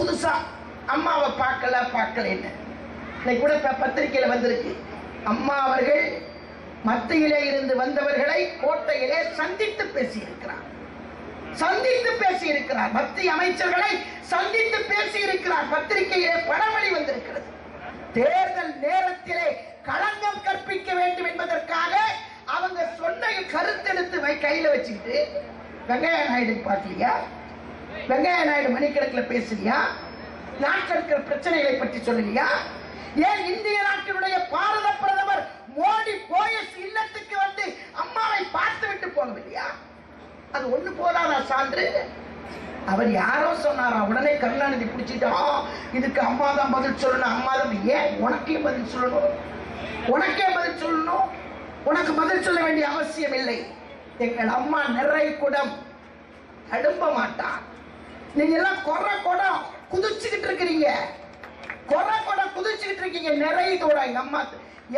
புதுசா அம்மாவை பார்க்கலன்னு இன்னைக்கு கூட பத்திரிகையில வந்திருக்கு. அம்மா அவர்கள் மத்தியிலே இருந்து வந்தவர்களை கோட்டையிலே சந்தித்து பேசியிருக்கிறார். மத்திய அமைச்சர்களை சந்தித்து பேசியிருக்கிறார். பத்திரிகையிலே படமொழி வந்திருக்கிறது. தேர்தல் நேரத்திலே களங்கம் கற்பிக்க வேண்டும் என்பதற்காக அவங்க சொன்ன கருத்தெடுத்து கையில வச்சுக்கிட்டு வெங்கையா நாயுடு பார்க்கலையா? வெங்கையா நாயுடு மணிக்கணக்கில் பேசலையா? நாட்டில் இருக்கிற பிரச்சனைகளை பற்றி சொல்லலையா? ஏன் இந்திய நாட்டினுடைய பாரத பிரதமர் மோடி போயஸ் இல்லத்துக்கு வந்து அம்மாவை பார்த்து விட்டு போகவில்லையா? அது ஒண்ணு போதாதா சான்று? அவர் யாரோ சொன்னாரா, உடனே கருணாநிதி பிடிச்சிட்டா இதுக்கு அம்மா தான் பதில் சொல்லணும். அம்மா தான் ஏன் உனக்கே பதில் சொல்லணும்? உனக்கு பதில் சொல்ல வேண்டிய அவசியம் இல்லை. எங்கள் அம்மா நிறை குடம் தடுப்ப மாட்டான். நீங்க எல்லாம் கொறை குடம் குதிச்சுக்கிட்டு இருக்கிறீங்க. நிறைய குடம். எங்க அம்மா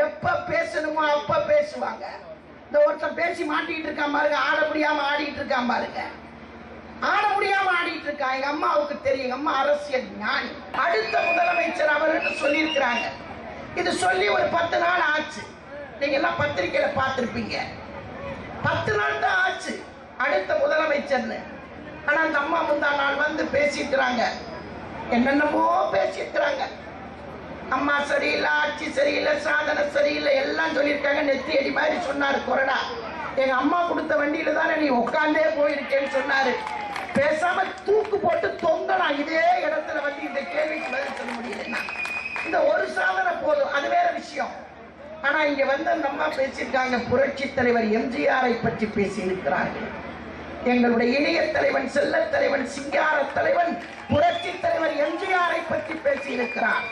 எப்ப பேசணுமோ அப்ப பேசுவாங்க. இந்த ஒருத்தன் பேசி மாட்டிக்கிட்டு இருக்கான் பாருங்க, ஆட முடியாம ஆடிட்டு இருக்கான் பாருங்க. எங்க அம்மாவுக்கு தெரியும். எங்க அம்மா அரசியல் ஞானி. அடுத்த முதலமைச்சர் அவர்னு சொல்லி இருக்கிறாங்க. இது சொல்லி ஒரு 10 நாள் ஆச்சு. நீங்க எல்லாம் பத்திரிகையில பார்த்திருப்பீங்க. 10 நாள் தான் ஆச்சு அடுத்த முதலமைச்சர்னு. ஆனா அந்த அம்மா முந்தா நாள் வந்து பேசிக்கிறாங்க. என்னென்னமோ பேசிக்கிறாங்க. அம்மா சரியில்லை, ஆட்சி சரியில்லை, சாதனை சரியில்லை எல்லாம் சொல்லியிருக்காங்க. நெத்தி அடி மாதிரி சொன்னாரு கொறடா. எங்க அம்மா கொடுத்த வண்டியில தானே நீ உட்கார்ந்தே போயிருக்கேன்னு சொன்னாரு. பேசாம தூக்கு போட்டு தொங்கலாம் இதே இடத்துல வந்து இந்த கேள்விக்கு பதில் சொல்ல முடியலன்னா. இந்த ஒரு சாதனை போதும், அது வேற விஷயம். ஆனா இங்க வந்து அந்த அம்மா பேசியிருக்காங்க. புரட்சி தலைவர் எம்ஜிஆரை பற்றி பேசி இருக்கிறார்கள். எங்களுடைய இளைய தலைவன், செல்ல தலைவன், சிங்கார தலைவன் புரட்சி தலைவர் எம்ஜிஆரை பற்றி பேசி இருக்கிறார்.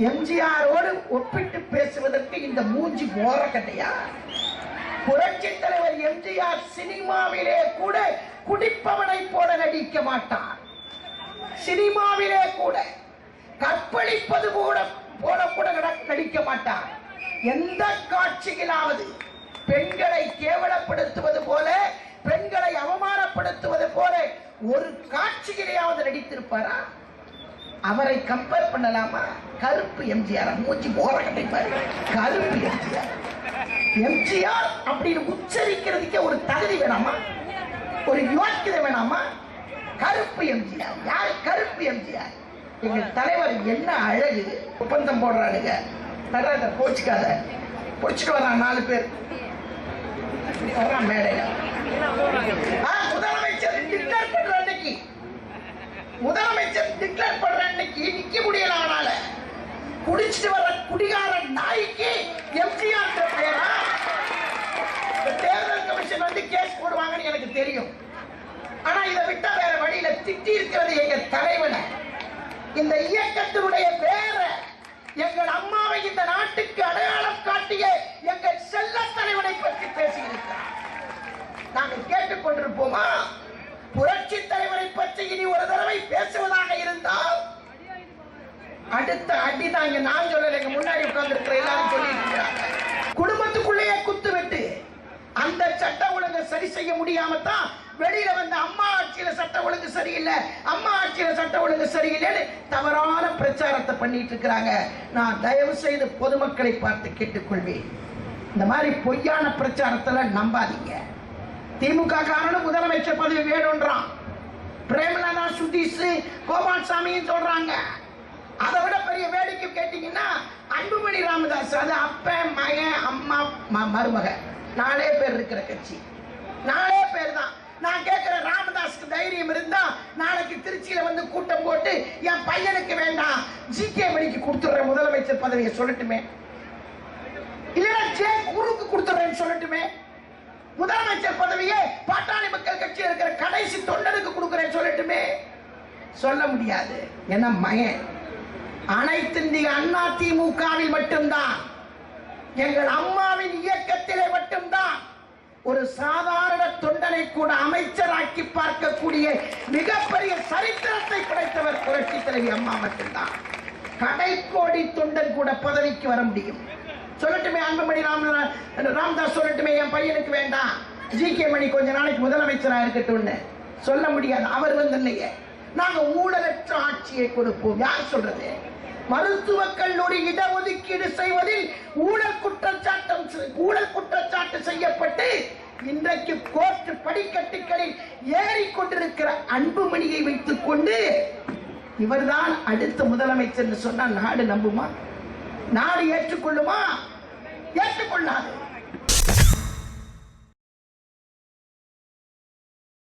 எம்ஜிஆரோடு ஒப்பிட்டு பேசுவதற்கு இந்த மூஞ்சி போற கட்டையா? புரட்சி தலைவர் எம்ஜிஆர் சினிமாவிலே கூட குடிப்பவனை போல நடிக்க மாட்டார். சினிமாவிலே கூட கற்பழிப்பது போல கூட நடிக்க மாட்டார். எந்த காட்சியிலாவது பெண்களை கேவலப்படுத்துவது போல, பெண்களை அவமானப்படுத்துவது போல ஒரு காட்சியிலேயாவது நடித்திருப்பாரா? அவரை கம்பேர் பண்ணலாமா? கருப்பு எம்ஜிஆர் மூச்சு போராட்டை பாரு. கருப்பு எம்ஜிஆர் அப்படின்னு உச்சரிக்கிறதுக்கே ஒரு தகுதி வேணாமா? ஒரு யோக்கியதை வேணாமா? கருப்பு எம்ஜிஆர் யாரு? கருப்பு எம்ஜிஆர். எங்க தலைவர் என்ன அழகு. ஒப்பந்தம் போடுறானுங்க. போச்சுக்காத, பொடிச்சுட்டு வர்றான் 4 பேர் மேடையில. முதலமைச்சர் டிக்ளேர் பண்ற அன்னைக்கு நிக்க முடியல. அவனால குடிச்சிட்டு வர குடிகார நாய்க்கு எம்ஜிஆர் பேரா? தேர்தல் கமிஷன் வந்து கேஸ் போடுவாங்கன்னு எனக்கு தெரியும். ஆனா இதை விட்டா வேற வழியில திட்டி இருக்கிறது எங்க தலைவனை. இந்த இயக்கத்தினுடைய வேற எங்கள் அம்மாவை இந்த நாட்டுக்கு அடையாளம் காட்டிய எங்கள் செல்ல தலைவனை பற்றி பேசியிருக்கிறார். நாங்கள் கேட்டுக்கொண்டிருப்போமா? புரட்சி தலைவரை பற்றி இனி ஒரு தடவை பேசுவதாக இருந்தால் அடுத்த அடிதாங்க. நான் சொல்லல, எங்க முன்னாடி உட்கார்ந்து இருக்கிற எல்லாரும் சொல்லிட்டு இருக்கிறாங்க. குடும்பத்துக்குள்ளேயே குத்துவிட்டு அந்த சட்ட ஒழுங்கை சரி செய்ய முடியாம தான் வெளியில வந்து அம்மா ஆட்சியில சட்ட ஒழுங்கு சரியில்லை, அம்மா ஆட்சியில சட்ட ஒழுங்கு சரியில்லைன்னு தவறான பிரச்சாரத்தை பண்ணிட்டு இருக்கிறாங்க. நான் தயவு செய்து பொதுமக்களை பார்த்து கேட்டுக்கொள்வேன், இந்த மாதிரி பொய்யான பிரச்சாரத்துல நம்பாதீங்க. திமுக காரனும் முதலமைச்சர் பதவி வேணும்ன்றான். பிரேமலதா, சுதீஷ், கோபால்சாமியும் சொல்றாங்க. அதை விட பெரிய வேடிக்கை கேட்டீங்கன்னா அன்புமணி ராமதாஸ், அது அப்ப மகன் அம்மா மருமக 4 பேர் இருக்கிற கட்சி. 4 பேர் தான். நான் கேட்கிறேன், ராமதாஸ்க்கு தைரியம் இருந்தா நாளைக்கு திருச்சியில வந்து கூட்டம் போட்டு என் பையனுக்கு வேண்டாம் ஜிகே மணிக்கு கொடுத்துடுறேன் முதலமைச்சர் பதவியை சொல்லட்டுமே, இல்லைன்னா ஜே குருக்கு கொடுத்துடுறேன்னு சொல்லட்டுமே. முதலமைச்சர் பதவியை பாட்டாளி மக்கள் கட்சியில் இருக்கிற கடைசி தொண்டனுக்கு கொடுக்கிறேன் சொல்லட்டுமே. சொல்ல முடியாது. என்ன மகன் அனைத்து இந்திய அண்ணா திமுகவில் மட்டும்தான், எங்கள் அம்மாவின் இயக்கத்திலே மட்டும்தான் ஒரு சாதாரண தொண்டனை கூட அமைச்சராக்கி பார்க்கக்கூடிய மிகப்பெரிய சரித்திரத்தை படைத்தவர் புரட்சி தலைவி அம்மா மட்டும்தான். கடைக்கோடி தொண்டன் கூட பதவிக்கு வர முடியும். சொல்லட்டுமே, அன்புமணி ராமதாஸ் சொல்லட்டுமே என் பையனுக்கு வேண்டாம் ஜிகே மணி கொஞ்ச நாளைக்கு முதலமைச்சராக இருக்கட்டும் சொல்ல முடியாது. அவர் வந்து நாங்க ஊழலற்ற ஆட்சியை கொடுப்போம். யார் சொல்றது? மருத்துவக் கல்லூரி இடஒதுக்கீடு செய்வதில் ஊழல் குற்றச்சாட்டு செய்யப்பட்டு இன்றைக்கு கோர்ட் படிக்கட்டுகளில் ஏறிக்கொண்டிருக்கிற அன்புமணியை வைத்துக் கொண்டு இவர்தான் அடுத்த முதலமைச்சர் சொன்னால் நாடு நம்புமா? நாடு ஏற்றுக்கொள்ளுமா? ஏற்றுக்கொள்ளாது.